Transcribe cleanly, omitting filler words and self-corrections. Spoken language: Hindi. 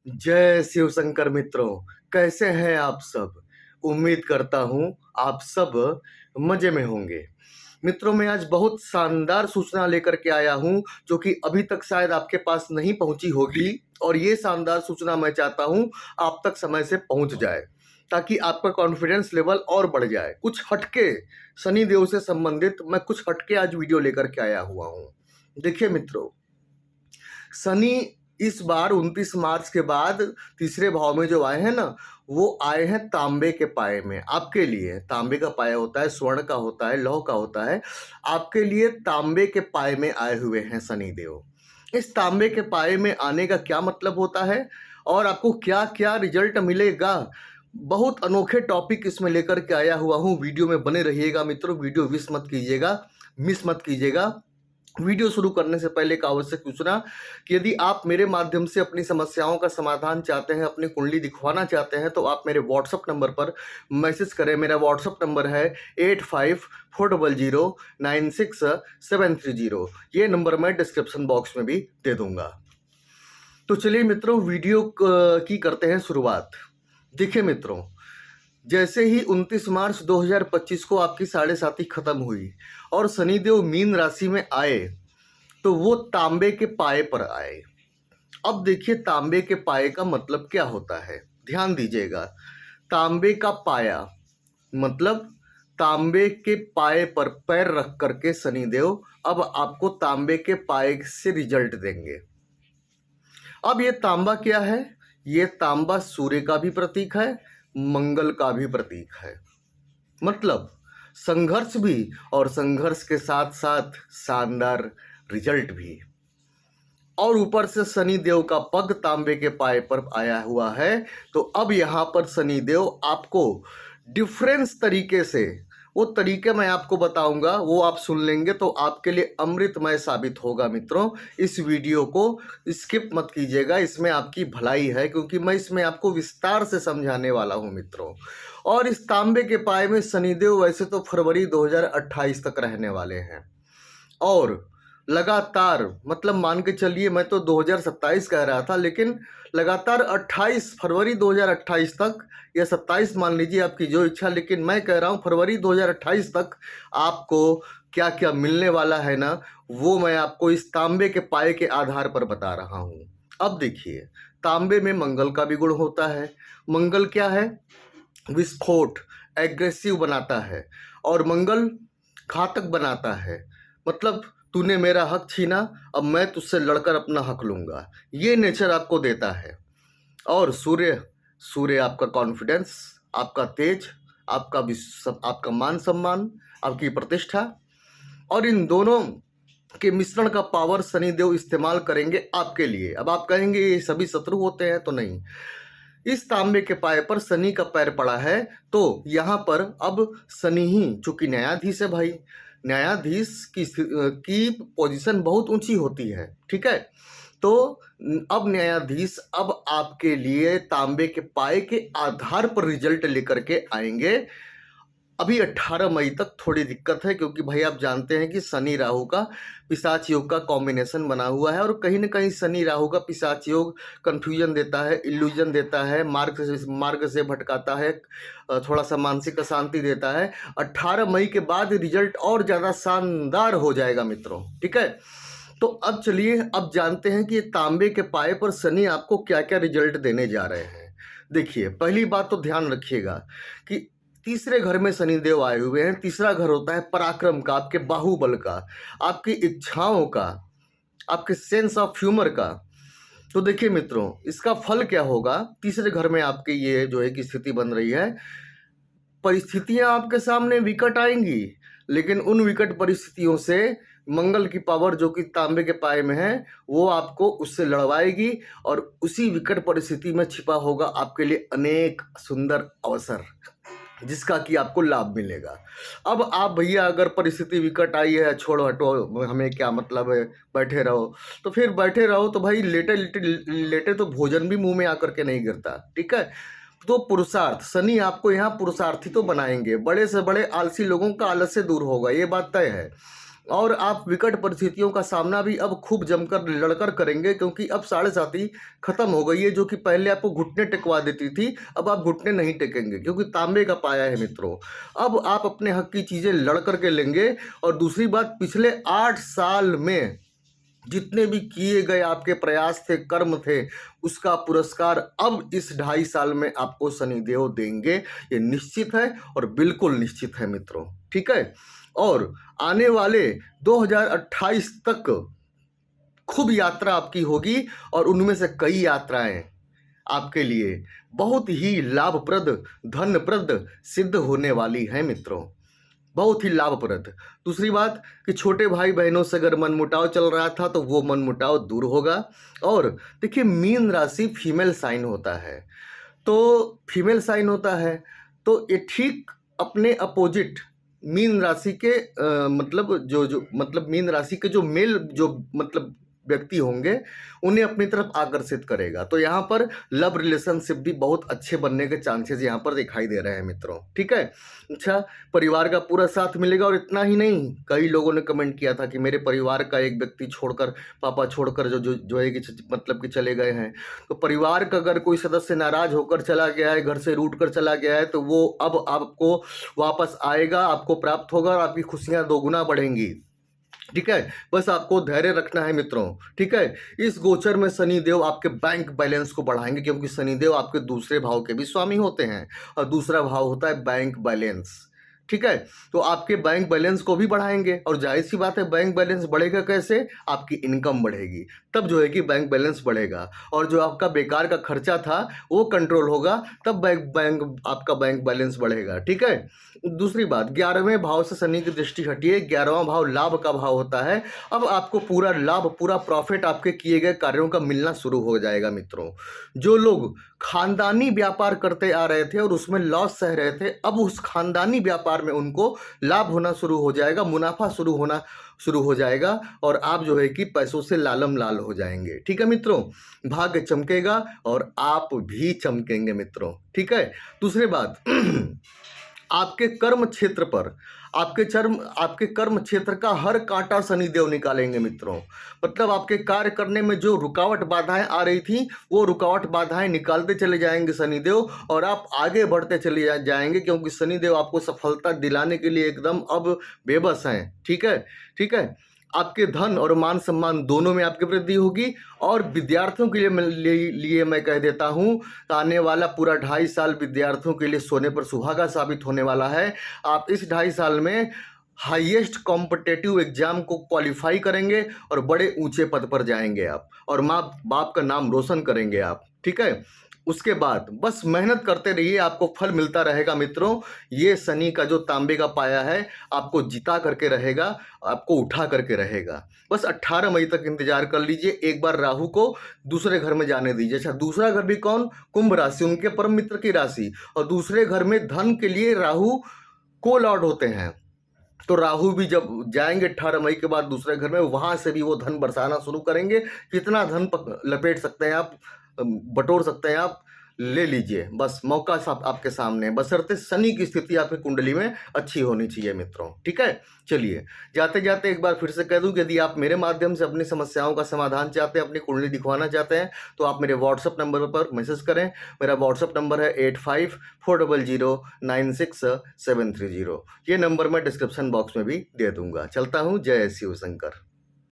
जय शिव शंकर मित्रों, कैसे हैं आप सब। उम्मीद करता हूं आप सब मजे में होंगे। मित्रों, मैं आज बहुत शानदार सूचना लेकर के आया हूं जो कि अभी तक शायद आपके पास नहीं पहुंची होगी, और ये शानदार सूचना मैं चाहता हूं आप तक समय से पहुंच जाए ताकि आपका कॉन्फिडेंस लेवल और बढ़ जाए। कुछ हटके शनि देव से संबंधित मैं कुछ हटके आज वीडियो लेकर के आया हुआ हूं। देखिए मित्रों, शनि इस बार 29 मार्च के बाद तीसरे भाव में जो आए हैं ना, वो आए हैं तांबे के पाए में। आपके लिए तांबे का पाया होता है, स्वर्ण का होता है, लौह का होता है। आपके लिए तांबे के पाए में आए हुए हैं शनि देव। इस तांबे के पाए में आने का क्या मतलब होता है और आपको क्या क्या रिजल्ट मिलेगा, बहुत अनोखे टॉपिक इसमें लेकर के आया हुआ हूँ। वीडियो में बने रहिएगा मित्रों, वीडियो मिस मत कीजिएगा। वीडियो शुरू करने से पहले एक आवश्यक सूचना कि यदि आप मेरे माध्यम से अपनी समस्याओं का समाधान चाहते हैं, अपनी कुंडली दिखवाना चाहते हैं, तो आप मेरे व्हाट्सअप नंबर पर मैसेज करें। मेरा व्हाट्सअप नंबर है 8540096730। ये नंबर मैं डिस्क्रिप्शन बॉक्स में भी दे दूंगा। तो चलिए मित्रों, वीडियो की करते हैं शुरुआत। देखिए मित्रों, जैसे ही 29 मार्च 2025 को आपकी साढ़े साथी खत्म हुई और शनिदेव मीन राशि में आए, तो वो तांबे के पाए पर आए। अब देखिए तांबे के पाए का मतलब क्या होता है, ध्यान दीजिएगा। तांबे का पाया मतलब तांबे के पाए पर पैर रख करके शनिदेव अब आपको तांबे के पाए से रिजल्ट देंगे। अब ये तांबा क्या है? ये तांबा सूर्य का भी प्रतीक है, मंगल का भी प्रतीक है। मतलब संघर्ष भी और संघर्ष के साथ साथ शानदार रिजल्ट भी। और ऊपर से शनि देव का पग तांबे के पाए पर आया हुआ है। तो अब यहाँ पर शनि देव आपको डिफरेंस तरीके से, वो तरीके मैं आपको बताऊंगा, वो आप सुन लेंगे तो आपके लिए अमृतमय साबित होगा। मित्रों, इस वीडियो को स्किप मत कीजिएगा, इसमें आपकी भलाई है, क्योंकि मैं इसमें आपको विस्तार से समझाने वाला हूं मित्रों। और इस तांबे के पाए में शनिदेव वैसे तो फरवरी 2028 तक रहने वाले हैं, और लगातार मतलब मान के चलिए, मैं तो 2027 कह रहा था, लेकिन लगातार 28 फरवरी 2028 तक या 27 मान लीजिए, आपकी जो इच्छा, लेकिन मैं कह रहा हूँ फरवरी 2028 तक आपको क्या क्या मिलने वाला है ना, वो मैं आपको इस तांबे के पाए के आधार पर बता रहा हूँ। अब देखिए, तांबे में मंगल का भी गुण होता है। मंगल क्या है? विस्फोट, एग्रेसिव बनाता है, और मंगल घातक बनाता है। मतलब तूने मेरा हक छीना, अब मैं तुझसे लड़कर अपना हक लूंगा, ये नेचर आपको देता है। और सूर्य, सूर्य आपका कॉन्फिडेंस, आपका तेज, आपका मान सम्मान, आपकी प्रतिष्ठा, और इन दोनों के मिश्रण का पावर शनिदेव इस्तेमाल करेंगे आपके लिए। अब आप कहेंगे ये सभी शत्रु होते हैं, तो नहीं। इस तांबे के पाए पर शनि का पैर पड़ा है, तो यहाँ पर अब शनि ही, चूंकि न्यायाधीश है भाई, न्यायाधीश की पोजीशन बहुत ऊंची होती है, ठीक है। तो अब न्यायाधीश अब आपके लिए तांबे के पाए के आधार पर रिजल्ट लेकर के आएंगे। अभी 18 मई तक थोड़ी दिक्कत है, क्योंकि भाई आप जानते हैं कि शनि राहु का पिशाच योग का कॉम्बिनेशन बना हुआ है, और कहीं ना कहीं शनि राहु का पिशाच योग कंफ्यूजन देता है, इल्यूजन देता है, मार्ग से भटकाता है, थोड़ा सा मानसिक अशांति देता है। 18 मई के बाद रिजल्ट और ज़्यादा शानदार हो जाएगा मित्रों, ठीक है। तो अब चलिए, अब जानते हैं कि ये तांबे के पाए पर शनि आपको क्या क्या रिजल्ट देने जा रहे हैं। देखिए, पहली बात तो ध्यान रखिएगा कि तीसरे घर में शनिदेव आए हुए हैं। तीसरा घर होता है पराक्रम का, आपके बाहुबल का, आपकी इच्छाओं का, आपके सेंस ऑफ ह्यूमर का। तो देखिए मित्रों, इसका फल क्या होगा? तीसरे घर में आपके ये जो है कि स्थिति बन रही है, परिस्थितियां आपके सामने विकट आएंगी, लेकिन उन विकट परिस्थितियों से मंगल की पावर जो कि तांबे के पाए में है, वो आपको उससे लड़वाएगी, और उसी विकट परिस्थिति में छिपा होगा आपके लिए अनेक सुंदर अवसर, जिसका कि आपको लाभ मिलेगा। अब आप भैया अगर परिस्थिति विकट आई है, छोड़ो हटो, हमें क्या मतलब है, बैठे रहो, तो फिर बैठे रहो, तो भाई लेटे लेटे लेटे तो भोजन भी मुंह में आकर के नहीं गिरता, ठीक है। तो पुरुषार्थ, शनि आपको यहाँ पुरुषार्थी तो बनाएंगे, बड़े से बड़े आलसी लोगों का आलस से दूर होगा, ये बात तय है। और आप विकट परिस्थितियों का सामना भी अब खूब जमकर लड़कर करेंगे, क्योंकि अब 7.5 खत्म हो गई है, जो कि पहले आपको घुटने टेकवा देती थी, अब आप घुटने नहीं टेकेंगे क्योंकि तांबे का पाया है मित्रों। अब आप अपने हक की चीज़ें लड़ करके लेंगे। और दूसरी बात, पिछले 8 साल में जितने भी किए गए आपके प्रयास थे, कर्म थे, उसका पुरस्कार अब इस 2.5 साल में आपको शनिदेव देंगे, ये निश्चित है और बिल्कुल निश्चित है मित्रों, ठीक है। और आने वाले 2028 तक खूब यात्रा आपकी होगी, और उनमें से कई यात्राएं आपके लिए बहुत ही लाभप्रद, धनप्रद सिद्ध होने वाली हैं मित्रों, बहुत ही लाभप्रद। दूसरी बात कि छोटे भाई बहनों से अगर मनमुटाव चल रहा था तो वो मनमुटाव दूर होगा। और देखिए, मीन राशि फीमेल साइन होता है, तो फीमेल साइन होता है तो ये ठीक अपने अपोजिट मीन राशि के मतलब जो मतलब मीन राशि के जो मेल जो मतलब व्यक्ति होंगे, उन्हें अपनी तरफ आकर्षित करेगा। तो यहाँ पर लव रिलेशनशिप भी बहुत अच्छे बनने के चांसेस यहाँ पर दिखाई दे रहे हैं मित्रों, ठीक है। अच्छा, परिवार का पूरा साथ मिलेगा। और इतना ही नहीं, कई लोगों ने कमेंट किया था कि मेरे परिवार का एक व्यक्ति छोड़कर, पापा छोड़कर जो है कि मतलब कि चले गए हैं। तो परिवार का अगर कोई सदस्य नाराज होकर चला गया है, घर से रूठ कर चला गया है, तो वो अब आपको वापस आएगा, आपको प्राप्त होगा और आपकी खुशियां दोगुना बढ़ेंगी, ठीक है। बस आपको धैर्य रखना है मित्रों, ठीक है। इस गोचर में शनिदेव आपके बैंक बैलेंस को बढ़ाएंगे, क्योंकि शनिदेव आपके दूसरे भाव के भी स्वामी होते हैं, और दूसरा भाव होता है बैंक बैलेंस, ठीक है। तो आपके बैंक बैलेंस को भी बढ़ाएंगे, और जाहिर सी बात है, बैंक बैलेंस बढ़ेगा कैसे? आपकी इनकम बढ़ेगी, तब जो है कि बैंक बैलेंस बढ़ेगा। और जो आपका बेकार का खर्चा था वो कंट्रोल होगा, तब आपका बैंक बैलेंस बढ़ेगा, ठीक है। दूसरी बात, 11वें भाव से शनि की दृष्टि हटी है, 11वां भाव लाभ का भाव होता है। अब आपको पूरा लाभ, पूरा प्रॉफिट आपके किए गए कार्यों का मिलना शुरू हो जाएगा मित्रों। जो लोग खानदानी व्यापार करते आ रहे थे और उसमें लॉस सह रहे थे, अब उस खानदानी व्यापार में उनको लाभ होना शुरू हो जाएगा, मुनाफा शुरू हो जाएगा, और आप जो है कि पैसों से लालम लाल हो जाएंगे, ठीक है मित्रों। भाग्य चमकेगा और आप भी चमकेंगे मित्रों, ठीक है। दूसरी बात, आपके कर्म क्षेत्र पर, आपके कर्म क्षेत्र का हर कांटा शनिदेव निकालेंगे मित्रों। मतलब आपके कार्य करने में जो रुकावट बाधाएं आ रही थी, वो रुकावट बाधाएं निकालते चले जाएंगे शनिदेव, और आप आगे बढ़ते चले जाएंगे, क्योंकि शनिदेव आपको सफलता दिलाने के लिए एकदम अब बेबस हैं, ठीक है, ठीक है। आपके धन और मान सम्मान दोनों में आपकी वृद्धि होगी। और विद्यार्थियों के लिए मैं कह देता हूं, आने वाला पूरा 2.5 साल विद्यार्थियों के लिए सोने पर सुहागा साबित होने वाला है। आप इस 2.5 साल में हाईएस्ट कॉम्पिटेटिव एग्जाम को क्वालिफाई करेंगे और बड़े ऊंचे पद पर जाएंगे आप, और माँ बाप का नाम रोशन करेंगे आप, ठीक है। उसके बाद बस मेहनत करते रहिए, आपको फल मिलता रहेगा मित्रों। ये शनि का जो तांबे का पाया है, आपको जिता करके रहेगा, आपको उठा करके रहेगा। बस 18 मई तक इंतजार कर लीजिए। एक बार राहु को दूसरे घर में जाने दीजिए। अच्छा, दूसरा घर भी कौन? कुंभ राशि, उनके परम मित्र की राशि। और दूसरे घर में धन के लिए राहु को लॉर्ड होते हैं, तो राहु भी जब जाएंगे 18 मई के बाद दूसरे घर में, वहां से भी वो धन बरसाना शुरू करेंगे। कितना धन लपेट सकते हैं आप, बटोर सकते हैं आप, ले लीजिए। बस मौका सब आपके सामने है, बशर्ते शनि की स्थिति आपकी कुंडली में अच्छी होनी चाहिए मित्रों, ठीक है। चलिए, जाते जाते एक बार फिर से कह दूं कि यदि आप मेरे माध्यम से अपनी समस्याओं का समाधान चाहते हैं, अपनी कुंडली दिखवाना चाहते हैं, तो आप मेरे व्हाट्सअप नंबर पर मैसेज करें। मेरा व्हाट्सअप नंबर है 8540096730। ये नंबर मैं डिस्क्रिप्शन बॉक्स में भी दे दूंगा। चलता हूँ, जय शिव शंकर।